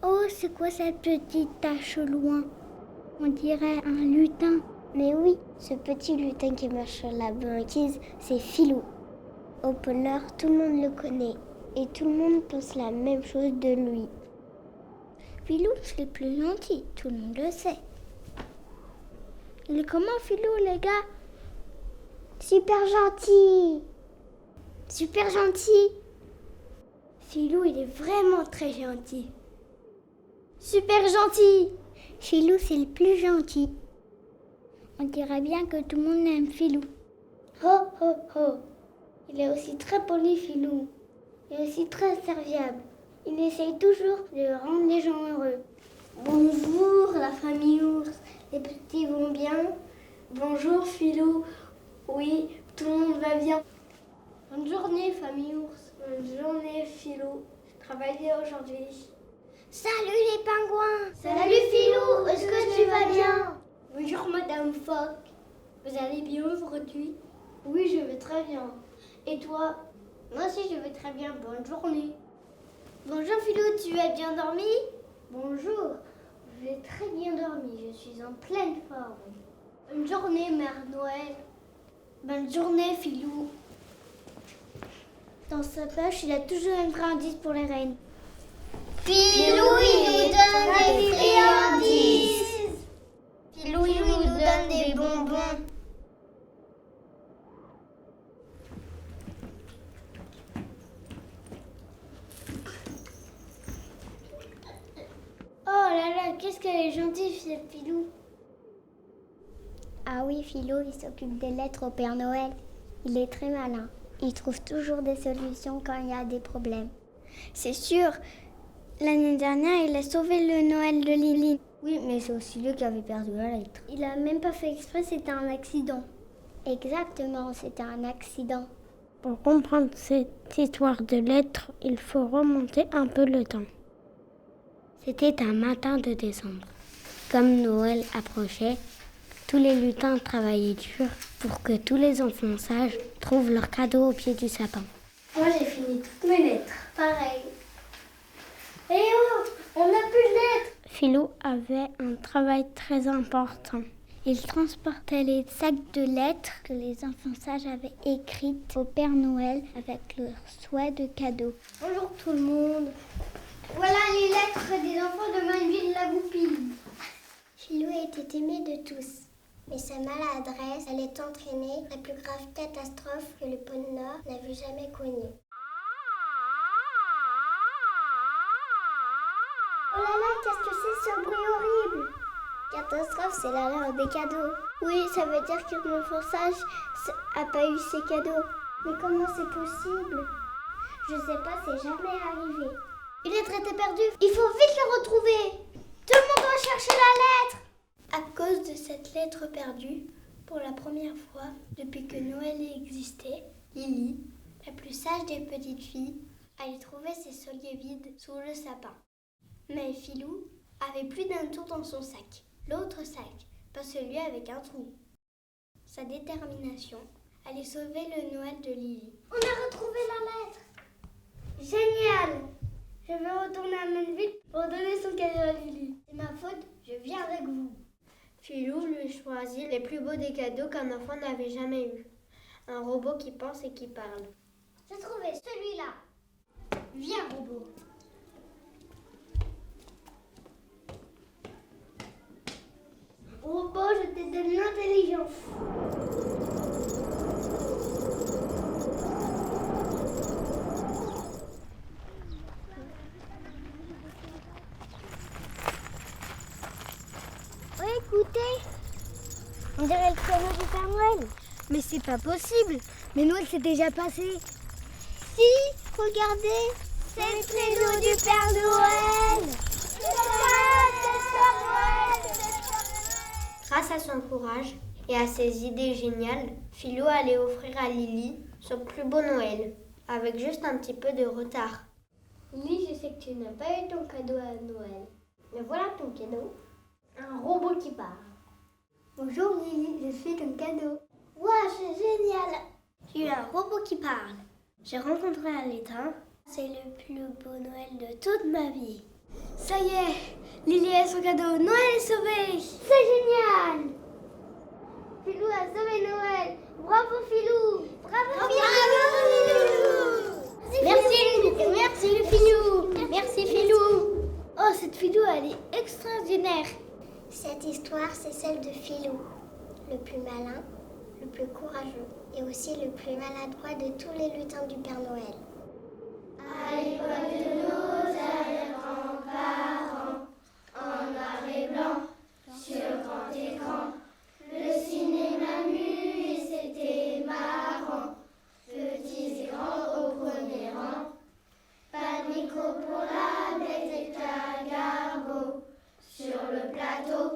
Oh, c'est quoi cette petite tache au loin? On dirait un lutin. Mais oui, ce petit lutin qui marche sur la banquise, c'est Filou. Au pôle Nord, tout le monde le connaît. Et tout le monde pense la même chose de lui. Filou, c'est le plus gentil, tout le monde le sait. Il est comment Filou, les gars? Super gentil! Super gentil! Filou, il est vraiment très gentil. Super gentil! Filou, c'est le plus gentil. On dirait bien que tout le monde aime Filou. Ho, ho, ho! Il est aussi très poli, Filou. Il est aussi très serviable. Il essaye toujours de rendre les gens heureux. Bonjour, la famille ours. Les petits vont bien? Bonjour, Filou. Oui, tout le monde va bien. Bonne journée, famille ours. Bonne journée, Filou. J'ai travaillé aujourd'hui. Salut les pingouins. Salut Filou, est-ce que tu vas bien? Bonjour Madame Phoque. Vous allez bien aujourd'hui? Oui, je vais très bien. Et toi? Moi aussi, je vais très bien. Bonne journée. Bonjour Filou, tu as bien dormi? Bonjour, j'ai très bien dormi. Je suis en pleine forme. Bonne journée, Mère Noël. Bonne journée, Filou. Dans sa poche, il a toujours un friandise pour les reines. Filou, il nous donne des friandises. Filou, il nous donne des bonbons. Oh là là, qu'est-ce qu'elle est gentille, cette Filou. Ah oui, Filou, il s'occupe des lettres au Père Noël. Il est très malin. Il trouve toujours des solutions quand il y a des problèmes. C'est sûr, l'année dernière, il a sauvé le Noël de Lily. Oui, mais c'est aussi lui qui avait perdu la lettre. Il a même pas fait exprès, c'était un accident. Exactement, c'était un accident. Pour comprendre cette histoire de lettres, il faut remonter un peu le temps. C'était un matin de décembre. Comme Noël approchait, tous les lutins travaillaient dur pour que tous les enfants sages trouvent leurs cadeaux au pied du sapin. Moi, j'ai fini toutes mes lettres. Pareil. Eh oh, on n'a plus de lettres. Filou avait un travail très important. Il transportait les sacs de lettres que les enfants sages avaient écrites au Père Noël avec leurs souhaits de cadeaux. Bonjour tout le monde. Voilà les lettres des enfants de Manville-la-Goupille. Filou était aimé de tous. Mais sa maladresse allait entraîner la plus grave catastrophe que le pôle Nord n'avait jamais connue. Oh là là, qu'est-ce que c'est ce bruit horrible? Catastrophe, c'est l'heure des cadeaux. Oui, ça veut dire que le enfant sage n'a pas eu ses cadeaux. Mais comment c'est possible? Je sais pas, c'est jamais arrivé. Une lettre était perdue, il faut vite la retrouver. Tout le monde doit chercher la lettre. À cause de cette lettre perdue, pour la première fois depuis que Noël existait, Lily, la plus sage des petites filles, allait trouver ses souliers vides sous le sapin. Mais Filou avait plus d'un tour dans son sac. L'autre sac, pas celui avec un trou. Sa détermination allait sauver le Noël de Lily. On a retrouvé la lettre! Génial! Je vais retourner à Manville pour donner son cadeau à Lily. C'est ma faute, je viens avec vous. Filou lui choisit les plus beaux des cadeaux qu'un enfant n'avait jamais eu. Un robot qui pense et qui parle. J'ai trouvé celui-là. Viens, robot. Robot, je te donne l'intelligence. Oh, écoutez, on dirait le traîneau du Père Noël. Mais c'est pas possible. Mais Noël s'est déjà passé. Si, regardez, c'est le traîneau du Père Noël. Grâce à son courage et à ses idées géniales, Filou allait offrir à Lily son plus beau Noël, avec juste un petit peu de retard. Lily, je sais que tu n'as pas eu ton cadeau à Noël. Mais voilà ton cadeau. Un robot qui parle. Bonjour Lily, je suis ton cadeau. Waouh, c'est génial. Tu as un robot qui parle. J'ai rencontré un lutin. C'est le plus beau Noël de toute ma vie. Ça y est, Lily a son cadeau. Noël est sauvé. C'est génial. Philou a sauvé Noël. Bravo Philou. Bravo Philou. Merci Philou. Merci Philou. Oh, cette Philou, elle est extraordinaire. Cette histoire, c'est celle de Philou, le plus malin, le plus courageux et aussi le plus maladroit de tous les lutins du Père Noël. À l'époque de nos arrière-grands-parents, en noir et blanc, sur grand écran, le cinéma mu, c'était marrant. Petits et grands au premier rang, pas de micro pour la bête et Garbo. Sur le plateau,